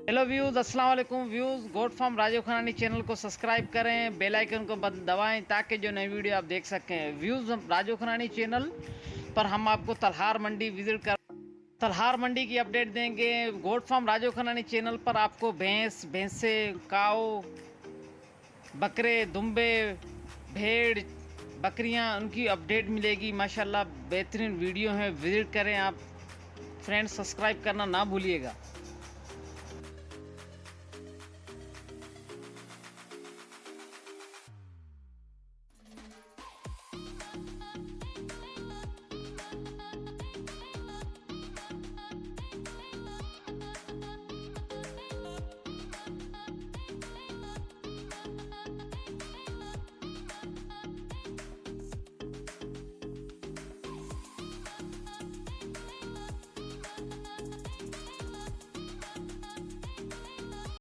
Hello views, अस्सलाम वालेकुम views. Goat farm Rajiv Khanani channel को सब्सक्राइब करें, बेल आइकन को दबाएं ताकि जो नई वीडियो आप देख सकें। व्यूज़, राजीव खनानी चैनल पर हम आपको तलहार मंडी तलहार मंडी की अपडेट देंगे। गोट फार्म राजीव खनानी चैनल पर आपको भैंसे, काऊ, बकरे, दुम्बे, भेड़, बकरियां, उनकी अपडेट मिलेगी। माशाल्लाह बेहतरीन वीडियो है, विज़िट करें आप। फ्रेंड्स, सब्सक्राइब करना ना भूलिएगा।